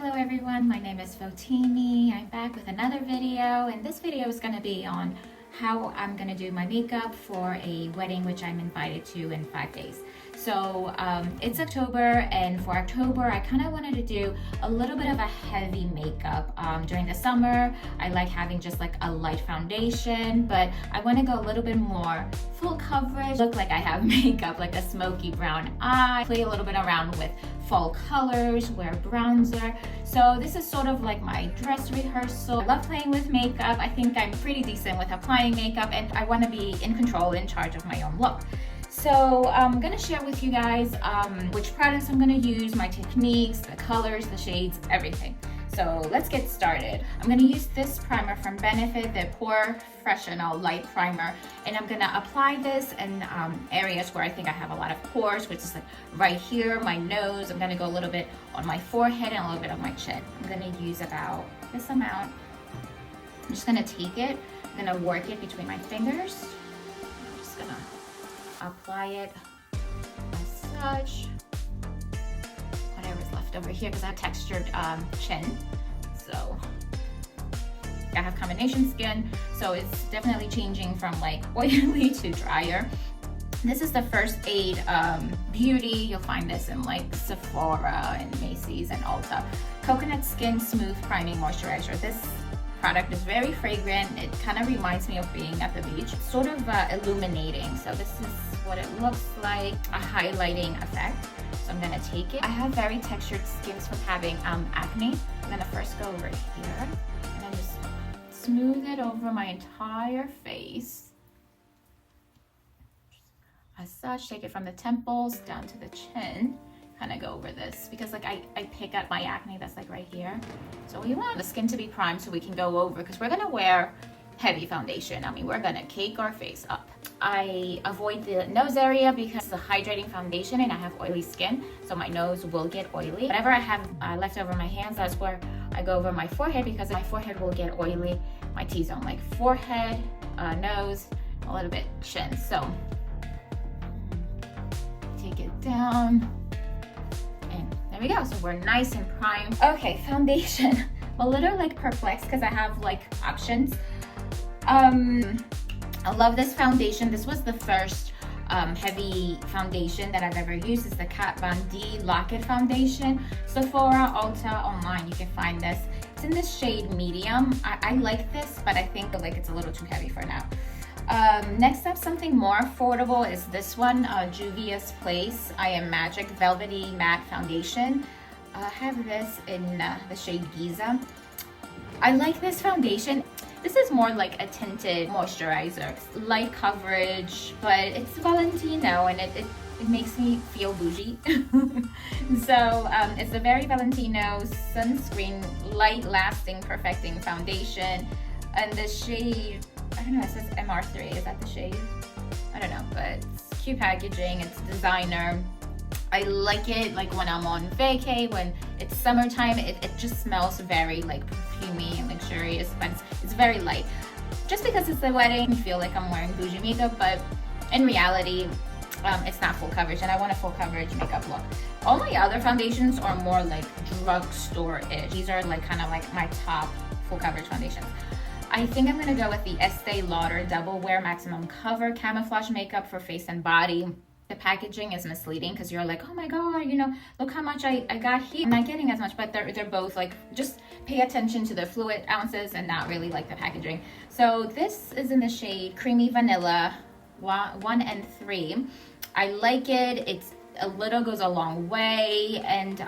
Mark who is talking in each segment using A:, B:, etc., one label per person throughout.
A: Hello everyone, my name is Fotini. I'm back with another video, and this video is going to be on how I'm going to do my makeup for a wedding which I'm invited to in 5 days. So it's October, and for October I kind of wanted to do a little bit of a heavy makeup. During the summer I like having just like a light foundation, but I want to go a little bit more full coverage, look like I have makeup, like a smoky brown eye, play a little bit around with fall colors, wear bronzer. So this is sort of like my dress rehearsal. I love playing with makeup. I think I'm pretty decent with applying makeup, and I want to be in control, in charge of my own look. So I'm gonna share with you guys which products I'm gonna use, my techniques, the colors, the shades, everything. So let's get started. I'm gonna use this primer from Benefit, the Pore Freshenal Light Primer, and I'm gonna apply this in areas where I think I have a lot of pores, which is like right here, my nose. I'm gonna go a little bit on my forehead and a little bit on my chin. I'm gonna use about this amount. I'm just gonna take it, I'm gonna work it between my fingers. I'm just gonna apply it as such. Whatever's left over here, because I have textured chin, so I have combination skin, so it's definitely changing from like oily to drier. This is the First Aid Beauty. You'll find this in like Sephora and Macy's and Ulta. Coconut Skin Smooth Priming Moisturizer. This product is very fragrant. It kind of reminds me of being at the beach. It's sort of illuminating. So this is what it looks like, a highlighting effect. So I'm gonna take it. I have very textured skins from having acne. I'm gonna first go over here and then just smooth it over my entire face. As such, take it from the temples down to the chin. Kind of go over this because like I pick at my acne that's like right here. So we want the skin to be primed so we can go over, because we're gonna wear heavy foundation. I mean, we're gonna cake our face up. I avoid the nose area because it's a hydrating foundation and I have oily skin, so my nose will get oily. Whatever I have left over my hands, that's where I go over my forehead, because my forehead will get oily. My T-zone, like forehead, nose, a little bit chin. So take it down. There we go, so we're nice and primed. Okay, foundation. I'm a little like perplexed because I have like options. I love this foundation. This was the first heavy foundation that I've ever used. It's the Kat Von D Lock-It Foundation. Sephora, Ulta, online, you can find this. It's in the shade medium. I like this, but I think like it's a little too heavy for now. Next up, something more affordable is this one, Juvia's Place I Am Magic Velvety Matte Foundation. I have this in the shade Giza. I like this foundation. This is more like a tinted moisturizer, light coverage, but it's Valentino and it makes me feel bougie. So it's the Very Valentino Sunscreen Light Lasting Perfecting Foundation, and the shade, I don't know, it says MR3, is that the shade? I don't know, but it's cute packaging, it's designer. I like it like when I'm on vacay, when it's summertime, it just smells very like perfumey and luxurious, but it's very light. Just because it's a wedding, I feel like I'm wearing bougie makeup, but in reality, it's not full coverage, and I want a full coverage makeup look. All my other foundations are more like drugstore-ish. These are like kind of like my top full coverage foundations. I think I'm gonna go with the Estee Lauder Double Wear Maximum Cover Camouflage Makeup for face and body. The packaging is misleading because you're like, oh my god, you know, look how much I got here. I'm not getting as much, but they're both like, just pay attention to the fluid ounces and not really like the packaging. So this is in the shade Creamy Vanilla 1 and 3. I like it. It's a little goes a long way, and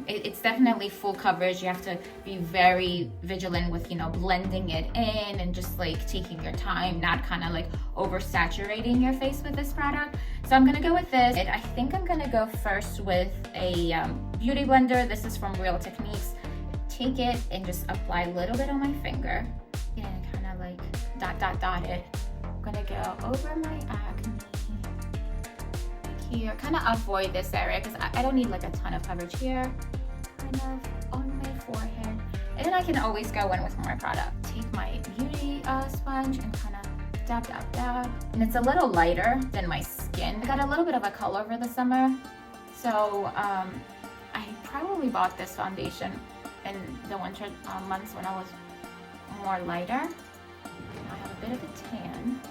A: it's definitely full coverage. You have to be very vigilant with, you know, blending it in and just like taking your time, not kind of like oversaturating your face with this product. So I'm gonna go with this. I think I'm gonna go first with a beauty blender. This is from Real Techniques. Take it and just apply a little bit on my finger and kind of like dot it. I'm gonna go over my acne here, kind of avoid this area because I don't need like a ton of coverage here, kind of on my forehead, and then I can always go in with more product. Take my beauty sponge and kind of dab, and it's a little lighter than my skin. I got a little bit of a color over the summer, so I probably bought this foundation in the winter months when I was more lighter. I have a bit of a tan,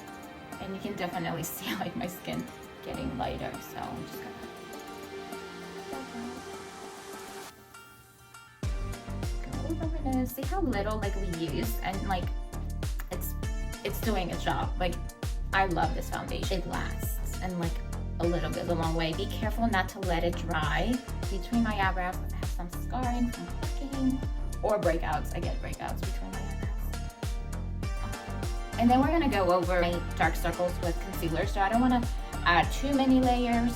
A: and you can definitely see like my skin getting lighter. So I'm just gonna go over this. See how little like we use, and like it's doing its job. Like I love this foundation. It lasts, and like a little bit, a long way. Be careful not to let it dry between my eyebrows. I have some scarring from cooking or breakouts. I get breakouts between my eyebrows. And then we're gonna go over my dark circles with concealer. So I don't want to add too many layers.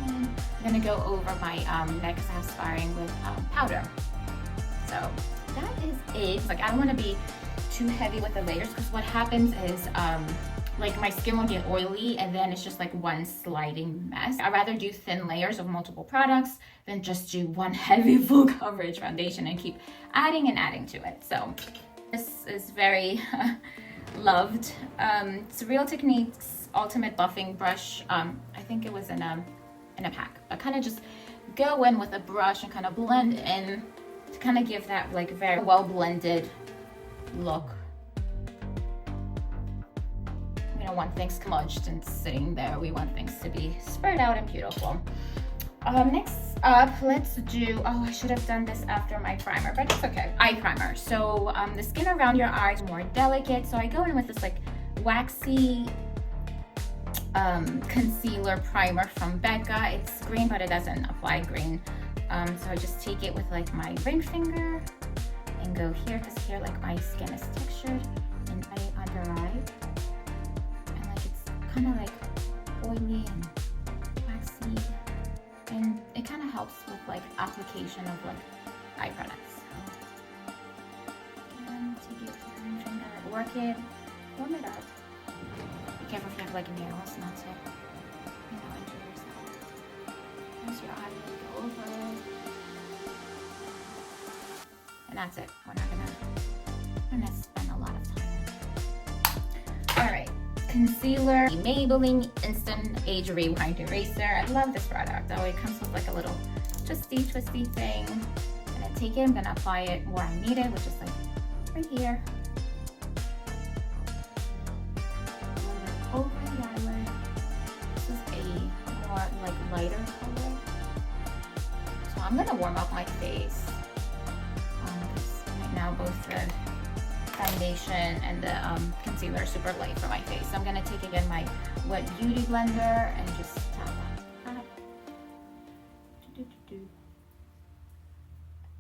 A: I'm gonna go over my neck because I have scarring with powder. So that is it. Like I don't want to be too heavy with the layers because what happens is like my skin will get oily and then it's just like one sliding mess. I'd rather do thin layers of multiple products than just do one heavy full coverage foundation and keep adding and adding to it. So this is very loved. It's Real Techniques Ultimate Buffing Brush. I think it was in a pack. I kind of just go in with a brush and kind of blend in to kind of give that like very well blended look. We don't want things smudged and sitting there. We want things to be spread out and beautiful. Next up, let's do, oh, I should have done this after my primer, but it's okay. Eye primer. So the skin around your eyes is more delicate. So I go in with this like waxy concealer primer from Becca. It's green, but it doesn't apply green. So I just take it with like my ring finger and go here, because here like my skin is textured in my under eye. And like it's kind of like oily and waxy. And it kind of helps with like application of like eye products. So, again, take it with your ring finger, work it, warm it up. Be careful if you have like nails, not to, you know, injure yourself. Use your eyelid, go over it. And that's it. We're not gonna spend a lot of time. All right, concealer, Maybelline Instant Age Rewind Eraser. I love this product. So it comes with like a little twisty thing. I'm gonna take it. I'm gonna apply it where I need it, which is like right here. Over the eyelid. This is a more like lighter color. So I'm gonna warm up my face. Now both the foundation and the concealer are super light for my face. So I'm gonna take again my wet beauty blender and just tap that.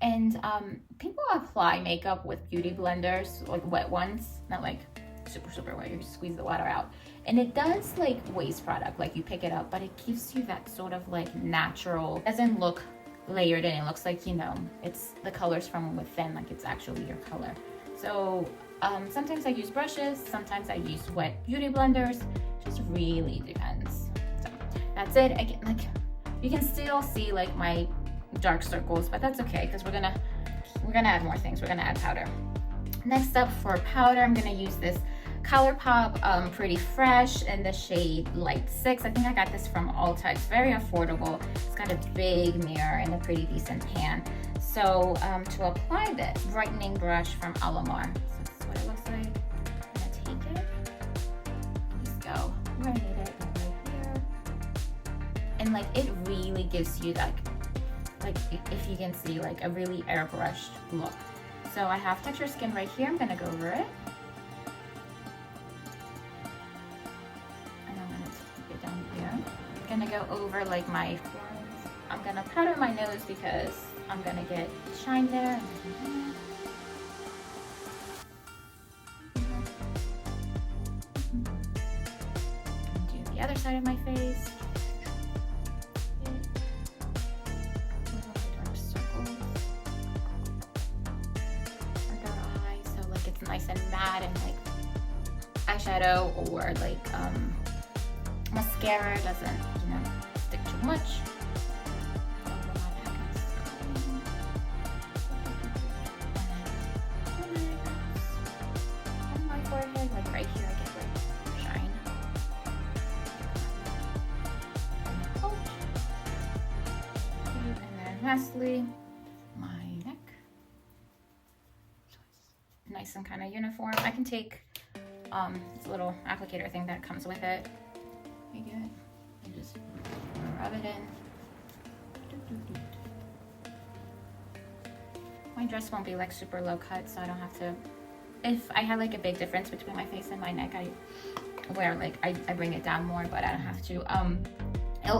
A: And people apply makeup with beauty blenders, like wet ones, not like super wet, you squeeze the water out. And it does like waste product, like you pick it up, but it gives you that sort of like natural, doesn't look layered in. It looks like, you know, it's the colors from within, like it's actually your color. So sometimes I use brushes, sometimes I use wet beauty blenders, just really depends. So that's it. Again, like you can still see like my dark circles, but that's okay because we're gonna add more things. We're gonna add powder. Next up for powder, I'm gonna use this ColourPop Pretty Fresh in the shade Light 6. I think I got this from Ulta. It's very affordable. It's got a big mirror and a pretty decent pan. So to apply this brightening brush from Alamar, so this is what it looks like. I'm gonna take it, just go where I need it, right here. And like it really gives you like if you can see, like a really airbrushed look. So I have texture skin right here. I'm gonna go over it. Gonna go over like my forms. I'm gonna powder my nose because I'm gonna get shine there. Do the other side of my face. Dark circles under eye, so like it's nice and matte, and like eyeshadow or like mascara doesn't, you know, stick too much. On my forehead, like right here, I get like shine. And then lastly, my nice and kind of uniform. I can take this little applicator thing that comes with it. You get it, and just rub it in. My dress won't be like super low cut, so I don't have to. If I had like a big difference between my face and my neck, I wear like I bring it down more, but I don't have to.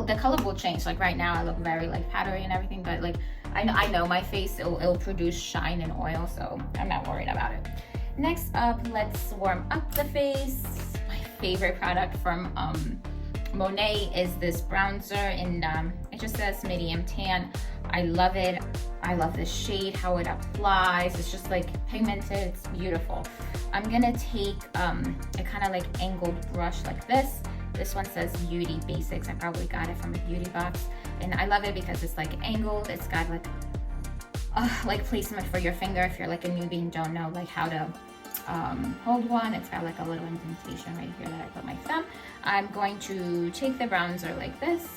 A: The color will change. Like right now, I look very like powdery and everything, but like I know my face it'll produce shine and oil, so I'm not worried about it. Next up, let's warm up the face. My favorite product from Monet is this bronzer in it just says medium tan. I love it. I love this shade, how it applies. It's just like pigmented, it's beautiful. I'm gonna take a kind of like angled brush like this. This one says Beauty Basics. I probably got it from a beauty box, and I love it because it's like angled. It's got like placement for your finger if you're like a newbie and don't know like how to hold one. It's got like a little indentation right here that I put my thumb. I'm going to take the bronzer like this,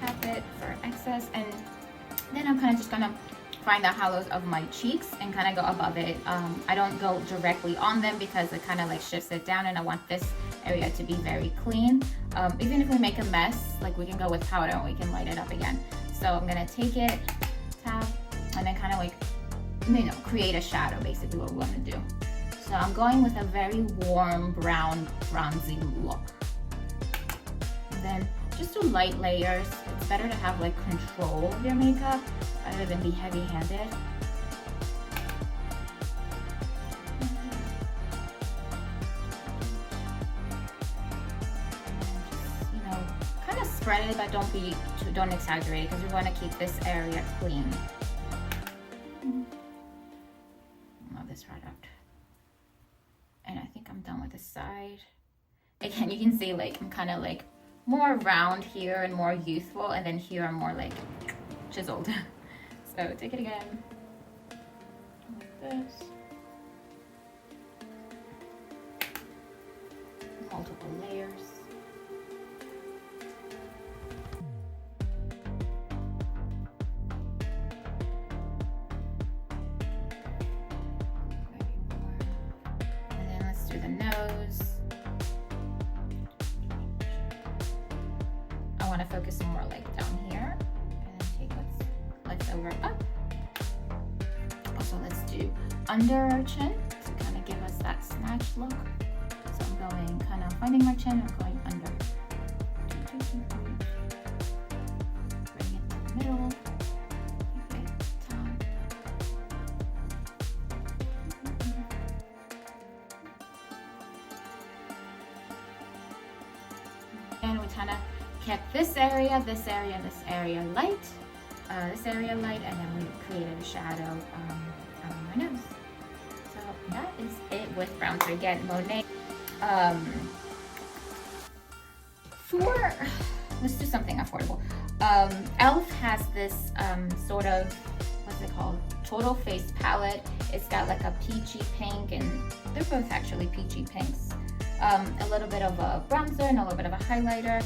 A: tap it for excess, and then I'm kind of just gonna find the hollows of my cheeks and kind of go above it. I don't go directly on them because it kind of like shifts it down, and I want this area to be very clean. Even if we make a mess, like we can go with powder and we can light it up again. So I'm gonna take it, tap, and then kind of like, you know, create a shadow, basically what we want to do. So I'm going with a very warm brown bronzy look. And then just do light layers. It's better to have like control of your makeup rather than be heavy-handed. You know, kind of spread it, but don't exaggerate it because we want to keep this area clean. This right out, and I think I'm done with this side. Again, you can see like I'm kind of like more round here and more youthful, and then here I'm more like chiseled. So take it again like this, multiple layers. Through the nose. I want to focus more like down here, and then take what's left over up. Also, let's do under our chin to kind of give us that snatch look. So I'm going kind of finding my chin and going under. Bring it to the middle. And we kind of kept this area light, this area light, and then we created a shadow on my nose. So that is it with bronzer. Again, Monet. Let's do something affordable. Elf has this sort of, what's it called? Total Face palette. It's got like a peachy pink, and they're both actually peachy pinks. A little bit of a bronzer and a little bit of a highlighter.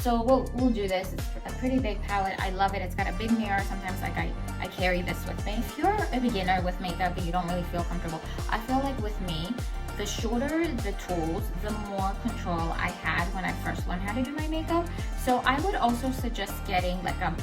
A: So we'll do this. It's a pretty big palette. I love it. It's got a big mirror. Sometimes like I carry this with me. If you're a beginner with makeup and you don't really feel comfortable, I feel like with me, the shorter the tools, the more control I had when I first learned how to do my makeup. So I would also suggest getting like a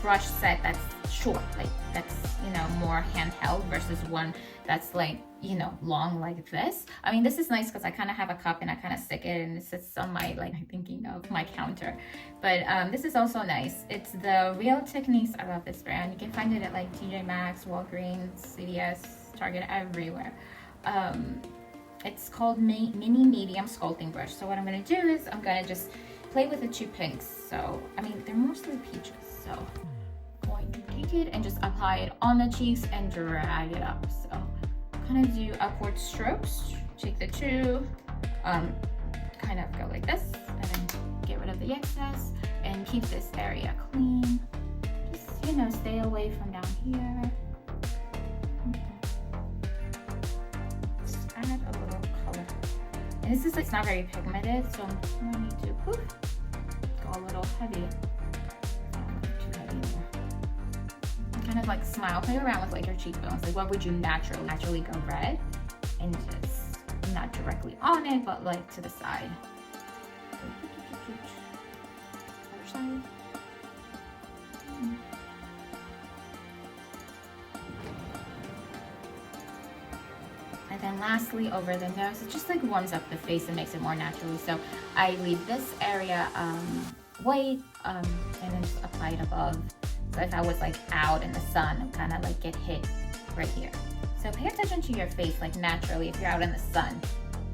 A: brush set that's short, like that's, you know, more handheld versus one that's like, you know, long like this. I mean, this is nice because I kind of have a cup and I kind of stick it and it sits on my, like, I'm thinking of my counter. But this is also nice. It's the Real Techniques. I love this brand. You can find it at like TJ Maxx, Walgreens, CVS, Target, everywhere. It's called Mini Medium Sculpting Brush. So what I'm going to do is I'm going to just play with the two pinks. So, I mean, they're mostly peaches. So I'm going to take it and just apply it on the cheeks and drag it up. So kind of do upward strokes. Take the two, kind of go like this, and then get rid of the excess and keep this area clean. Just, you know, stay away from down here. Just add a little color. And this is, it's not very pigmented, so I'm going to go a little heavy. Not too heavy there. kind of like smile, play around with like your cheekbones. Like what would you naturally go red, and just not directly on it, but like to the side. Other side. And then lastly, over the nose, it just like warms up the face and makes it more naturally. So I leave this area white, and then just apply it above. So if I was like out in the sun, kind of like get hit right here. So pay attention to your face, like naturally, if you're out in the sun,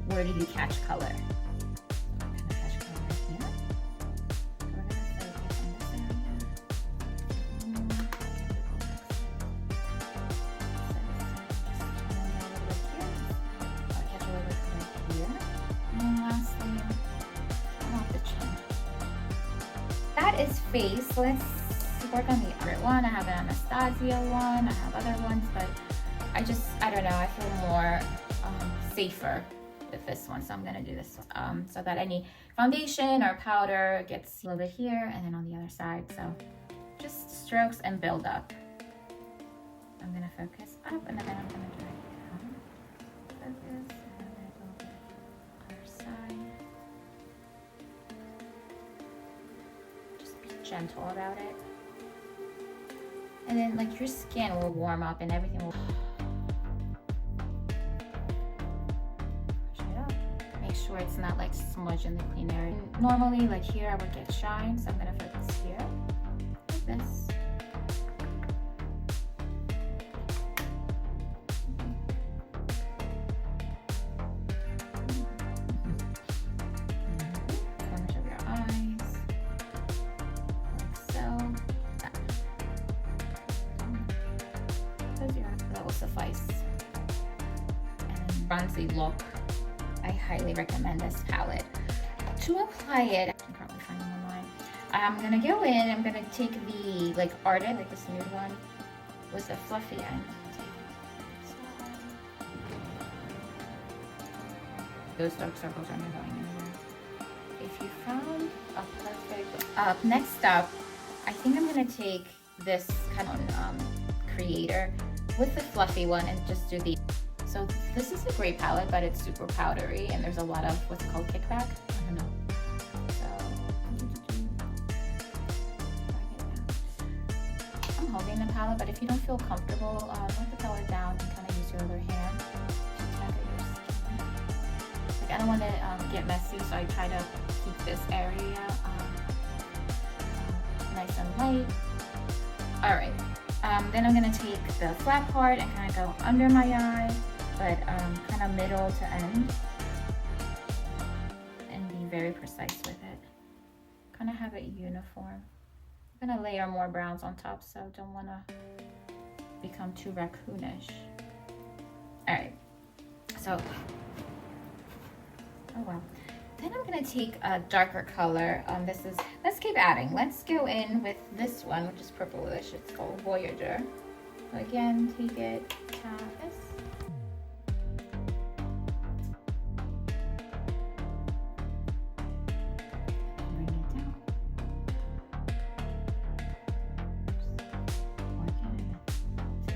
A: where do you catch color? So I'm gonna catch color right here. We're gonna focus on this area. Catch a little bit right here. And then lastly, off the chin. That is face. Let's work on the other one. I have an Anastasia one, I have other ones, but I don't know, I feel more safer with this one, so I'm gonna do this so that any foundation or powder gets a little bit here and then on the other side. So just strokes and build up. I'm gonna focus up and then I'm gonna drag down. Focus, and I'm gonna go to the other side. Just be gentle about it. And then like your skin will warm up and everything will push it up. Make sure it's not like smudged in the clean area. Normally like here I would get shine, so I'm gonna focus here like this. Corners of your eyes, like so. That will suffice. And then bronzy look, I highly recommend this palette. To apply it, I can probably find them online. I'm gonna go in, I'm gonna take the like Ardent, like this nude one, with the fluffy end. Those dark circles are not going anywhere. If you found a perfect, next up, I think I'm gonna take this kind of creator with the fluffy one and just do the, so this is a great palette, but it's super powdery and there's a lot of what's called kickback. I don't know. So I'm holding the palette, but if you don't feel comfortable, let the color down and kind of use your other hand to tap at your skin. Like I don't want to get messy, so I try to keep this area nice and light. All right. Then I'm gonna take the flat part and kind of go under my eye, but kind of middle to end, and be very precise with it. Kind of have it uniform. I'm gonna layer more browns on top, so don't want to become too raccoonish. All right, so oh wow. Then I'm gonna take a darker color. This is, let's keep adding. Let's go in with this one, which is purplish. It's called Voyager. So again, take it, tap this. Bring it down. Just working it to the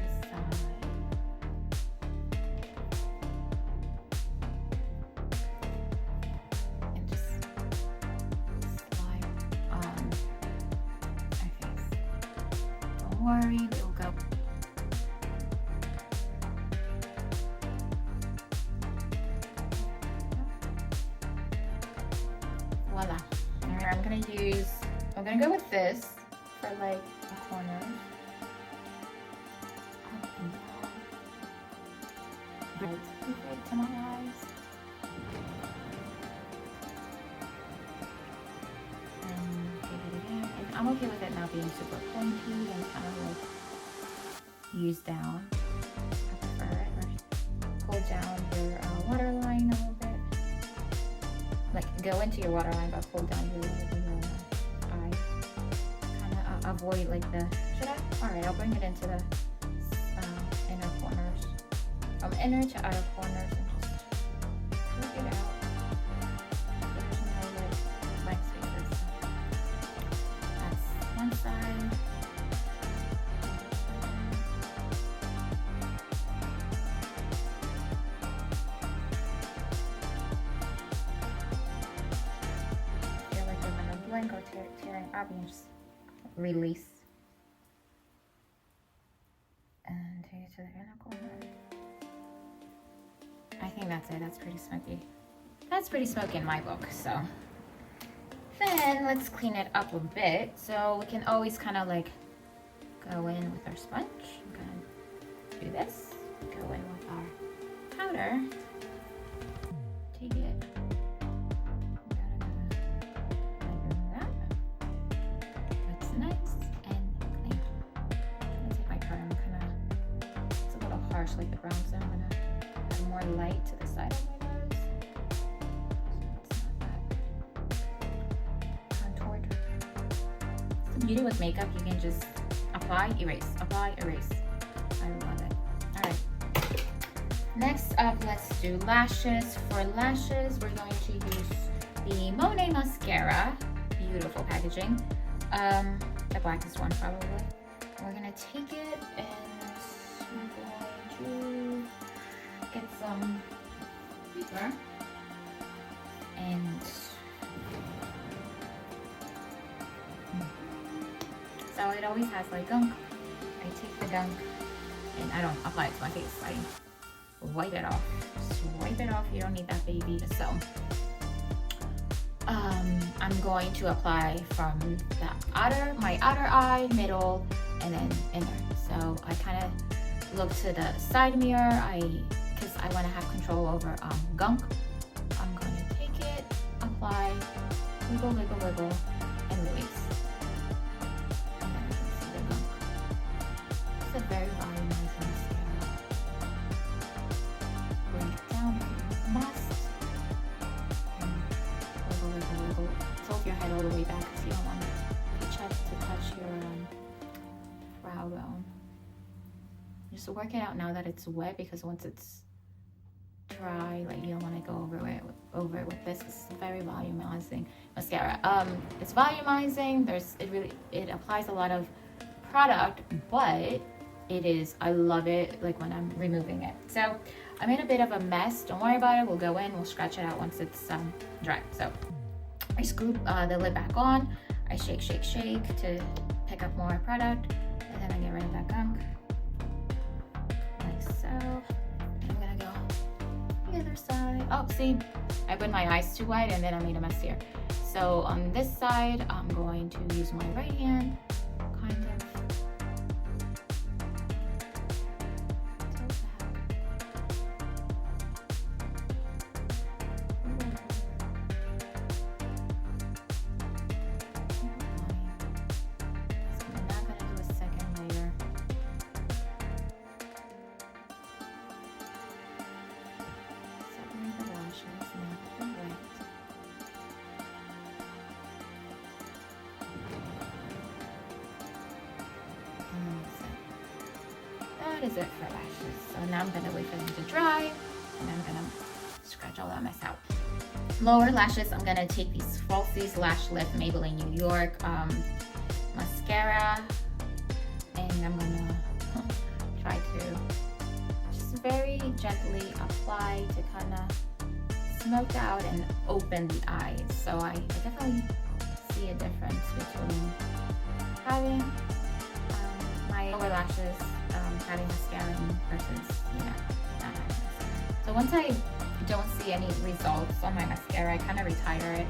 A: side. Worry, we'll go. Voila. Alright, I'm gonna go with this for like the corners. Up and down. Right to my eyes. I'm okay with it not being super pointy and kind of like used down. I prefer it. Or pull down your waterline a little bit. Like go into your waterline, but pull down your eye. Kind of avoid like the. Should I? All right, I'll bring it into the inner corners, from inner to outer corners, and just work it out. One side. then go tearing up and just release. And take it to the inner corner. I think that's it. That's pretty smoky. That's pretty smoky in my book. So then let's clean it up a bit. So we can always kind of like go in with our sponge. I'm gonna do this. Go in with our powder. Take it. Like that. That's nice and clean. I'm gonna take my curl. It's a little harsh like the brown, so I'm gonna add more light to the side of my nose. So it's not that contoured. The beauty with makeup, you can just apply, erase, apply, erase. I love it. Alright. Next up, let's do lashes. For lashes, we're going to use the Monet mascara. Beautiful packaging. The blackest one probably. We're gonna take it and we're going to get some paper and so it always has like gunk. I take the gunk and I don't apply it to my face. I wipe it off. Just wipe it off. You don't need that, baby. So I'm going to apply from my outer eye, middle, and then inner. So I kind of look to the side mirror. Because I want to have control over gunk. I'm going to take it, apply, wiggle, wiggle, wiggle, and release. And then you can see the gunk. It's a very volumizing mascara. Bring it down if you must. Wiggle, wiggle, wiggle. Tilt your head all the way back because you don't want the chest to touch your brow bone. Just work it out now that it's wet, because once it's dry, like you don't want to go over it with this. It's very volumizing mascara. It's volumizing. It applies a lot of product, but I love it like when I'm removing it. So I made a bit of a mess. Don't worry about it. We'll go in. We'll scratch it out once it's dry. So I scoop the lid back on. I shake, shake, shake to pick up more product, and then I get rid of that gunk. Like so. And I'm gonna go the other side. Oh, see, I put my eyes too wide and then I made a mess here. So on this side, I'm going to use my right hand, kind of. That is it for lashes. So now I'm gonna wait for them to dry, and I'm gonna scratch all that mess out. Lower lashes, I'm gonna take these Falsies Lash Lift Maybelline New York mascara, and I'm gonna try to just very gently apply to kind of smoke out and open the eyes. So I definitely see a difference between having my lower lashes having mascara versus, not having mascara. So once I don't see any results on my mascara, I kind of retire it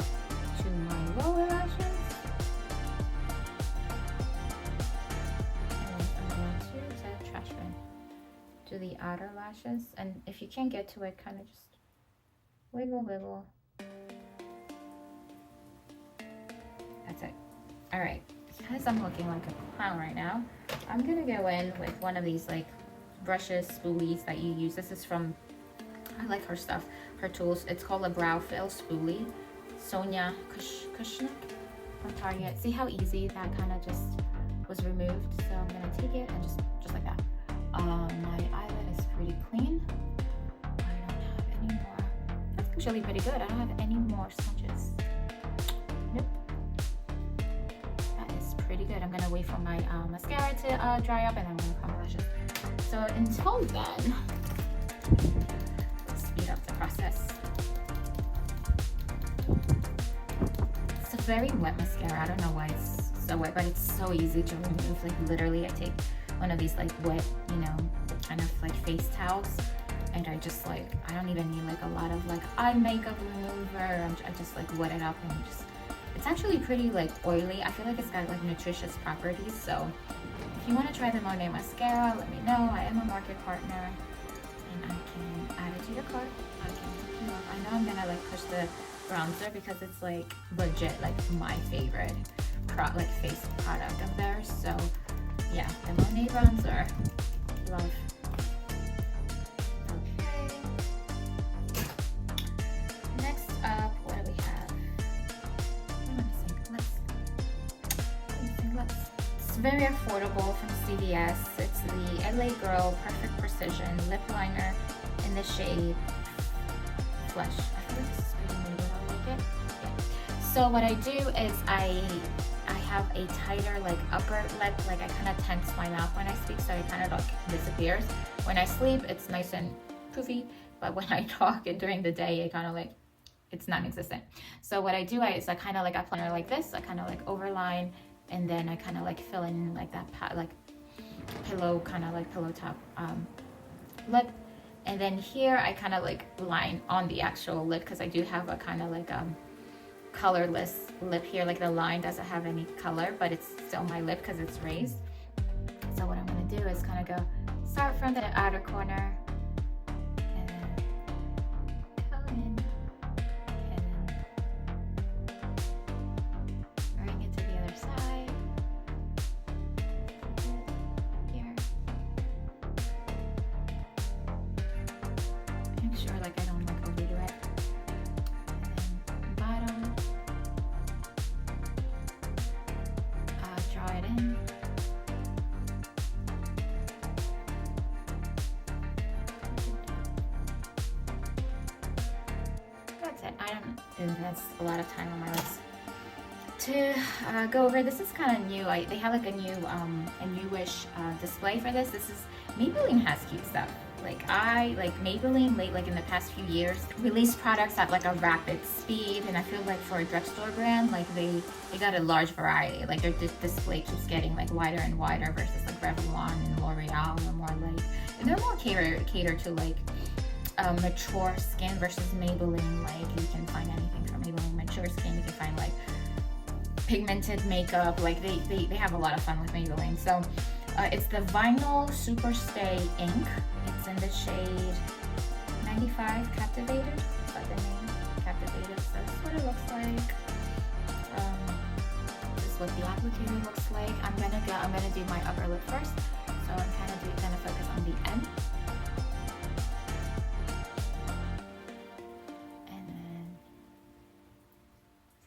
A: to my lower lashes. And I'm going to use a trash bin to the outer lashes. And if you can't get to it, kind of just wiggle, wiggle. That's it. All right. Because I'm looking like a clown right now, I'm gonna go in with one of these like brushes, spoolies that you use. This is from, I like her stuff, her tools. It's called a brow fill spoolie. Sonia Kushnik from Target. See how easy that kind of just was removed? So I'm gonna take it and just like that. My eyelid is pretty clean. I don't have any more. That's actually pretty good. I don't have any more smudges. Nope. Pretty good. I'm gonna wait for my mascara to dry up, and I'm gonna comb my lashes. So until then, let's speed up the process. So very wet mascara. I don't know why it's so wet, but it's so easy to remove. Like literally I take one of these like wet, you know, kind of like face towels, and I just like, I don't even need like a lot of like eye makeup remover. I just like wet it up, and you just, it's actually pretty like oily. I feel like it's got like nutritious properties. So if you want to try the Monet mascara, let me know. I am a market partner, and I can add it to your cart. I can hook you up. I know I'm gonna like push the bronzer because it's like legit like my favorite like face product of theirs. So yeah, the Monet bronzer, love. Okay, next up, what do we have? It's very affordable from CVS. It's the LA Girl Perfect Precision Lip Liner in the shade Flesh. I feel like this is pretty new, but I like it. Yeah. So what I do is I have a tighter like upper lip, like I kind of tense my mouth when I speak, so it kind of like disappears. When I sleep, it's nice and poofy, but when I talk during the day, it kind of like, it's non-existent. So what I do is I kind of like apply like this, I kind of like overline, and then I kind of like fill in like that like pillow, kind of like pillow top lip. And then here I kind of like line on the actual lip, because I do have a kind of like colorless lip here. Like the line doesn't have any color, but it's still my lip because it's raised. So what I'm going to do is kind of go start from the outer corner and then go in and then bring it to the other side. Here. Make sure like I don't like overdo it. It in. That's it. I don't invest a lot of time on my list to go over. This is kind of new. They have like a newish display for this. This is, Maybelline has cute stuff. Like Maybelline like in the past few years released products at like a rapid speed, and I feel like for a drugstore brand, like they got a large variety. Like their display keeps getting like wider and wider versus like Revlon and L'Oreal are more like, and they're more cater to like mature skin versus Maybelline. Like you can find anything from Maybelline mature skin. You can find like pigmented makeup. Like they have a lot of fun with Maybelline. So it's the Vinyl Super Stay Ink. It's in the shade 95 Captivated. That's the name, Captivated. So this is what it looks like. This is what the applicator looks like. I'm gonna do my upper lip first. So I'm kind of gonna focus on the end. And then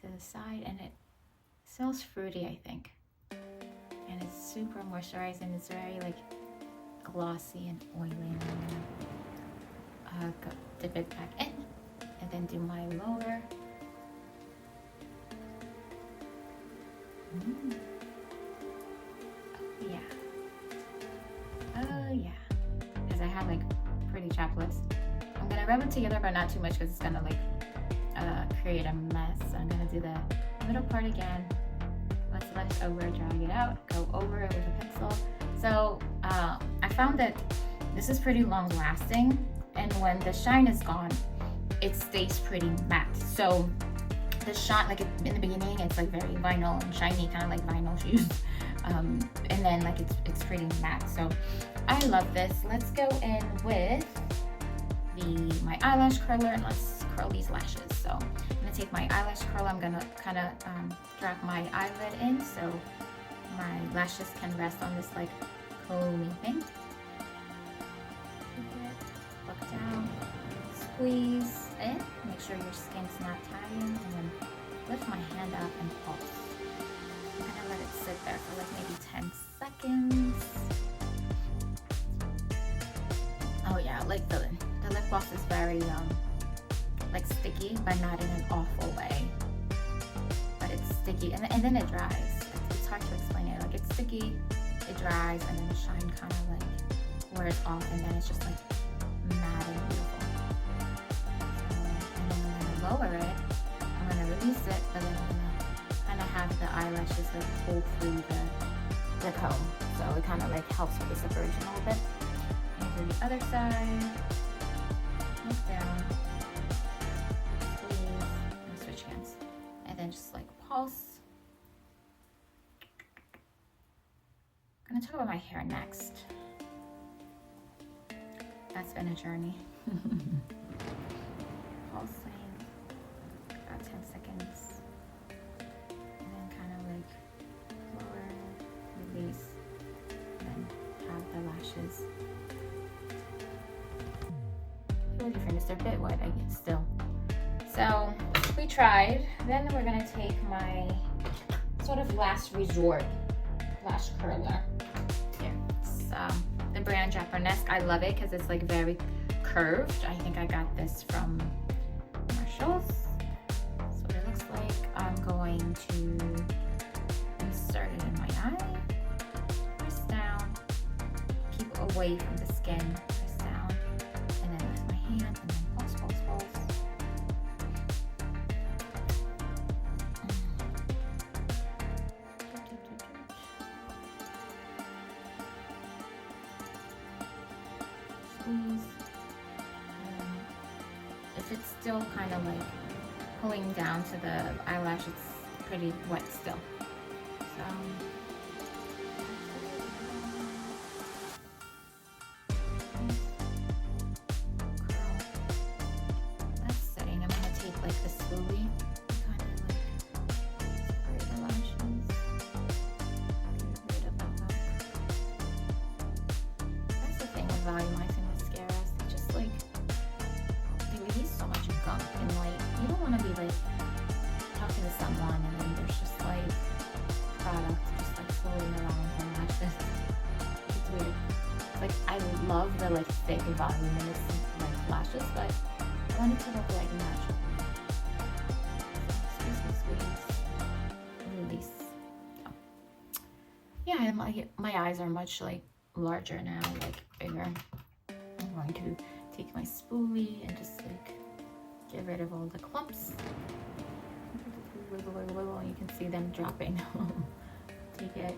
A: to the side, and it smells fruity, I think. And it's super moisturizing. It's very like glossy and oily. Go dip it back in, and then do my lower. Oh yeah. Oh yeah. Because I have like pretty chapped lips. I'm gonna rub it together, but not too much because it's gonna like create a mess. So I'm gonna do the middle part again. Let's let it over, drag it out, go over it with a pencil. So I found that this is pretty long lasting, and when the shine is gone, it stays pretty matte. So the shine, like in the beginning, it's like very vinyl and shiny, kind of like vinyl shoes. And then like it's pretty matte. So I love this. Let's go in with my eyelash curler, and let's curl these lashes. So I'm gonna take my eyelash curler. I'm gonna kind of drag my eyelid in so my lashes can rest on this like combing thing. Look down, squeeze in, make sure your skin's not tying, and then lift my hand up and pulse. I'm gonna let it sit there for like maybe 10 seconds. Oh yeah, like the lip gloss is very like sticky, but not in an awful way. But it's sticky, and then it dries. It's hard to explain it. Like it's sticky, it dries, and then the shine kind of like wears off, and then it's just like matte and beautiful. And then I'm gonna lower it. I'm gonna release it, but then I'm gonna eyelashes like pull through the comb. So it kind of like helps with the subversion a little bit. And to the other side, look down, squeeze, and switch hands. And then just like pulse. I'm gonna talk about my hair next. That's been a journey. Pulsing, about 10 seconds. And then kind of like lower, release, and then have the lashes. Feel different, it's a bit wet, I guess, still. So we tried. Then we're gonna take my sort of last resort lash curler. Here, it's the brand Japonesque. I love it because it's like very curved. I think I got this from Marshalls. So what it looks like. I'm going to insert it in my eye, press down, keep away from the skin, press down, and then lift my hand, and then pulse, pulse, pulse. Squeeze. If it's still kind of like pulling down to the eyelash, it's pretty wet still. So that's setting. I'm gonna take like the spoolie, kind of like separate the lashes, get rid of the gunk. That's the thing with volumizing mascaras. They just like release so much gunk, and like you don't want to be like talking to someone and then there's just like product just like floating around her lashes. It's weird. Like I love the like thick voluminous like lashes, but I want it to look like natural. Squeeze, squeeze, release. So, yeah, and my eyes are much like larger now, like bigger. I'm going to take my spoolie and just like get rid of all the clumps. Wiggle, wiggle, wiggle, and you can see them dropping. Take it.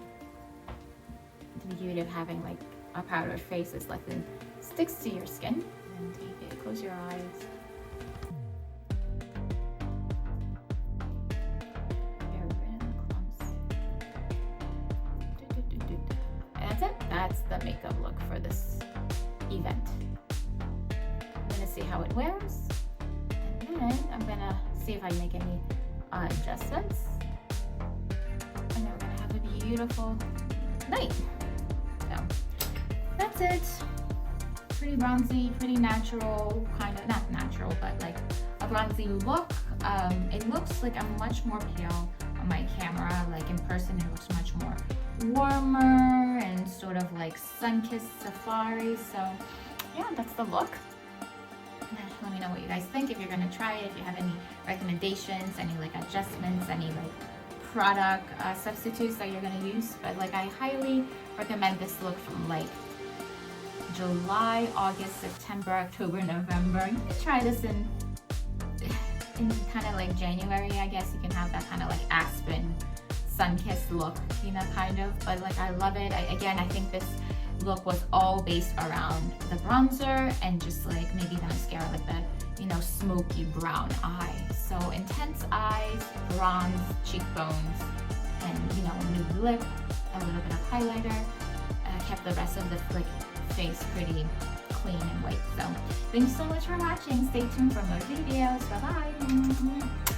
A: The beauty of having like a powdered face is like it sticks to your skin. And take it, close your eyes. Get rid of the clumps. And that's it. That's the makeup look for this event. I'm gonna see how it wears, and then I'm gonna see if I make any adjustments, and then we're gonna have a beautiful night. So that's it. Pretty bronzy, pretty natural, kind of not natural, but like a bronzy look. It looks like I'm much more pale on my camera. Like in person, it looks much more warmer and sort of like sun-kissed safari. So yeah, that's the look. Let me know what you guys think, if you're gonna try it, if you have any recommendations, any like adjustments, any like product substitutes that you're gonna use. But like I highly recommend this look from like July, August, September, October, November. You can try this in kind of like January, I guess. You can have that kind of like aspen sun-kissed look, you know, kind of. But like I love it. Again, I think this look was all based around the bronzer and just like maybe the mascara, like the, you know, smoky brown eye. So intense eyes, bronze cheekbones, and you know, nude lip, a little bit of highlighter. Kept the rest of the like face pretty clean and white. So thanks so much for watching. Stay tuned for more videos. Bye bye.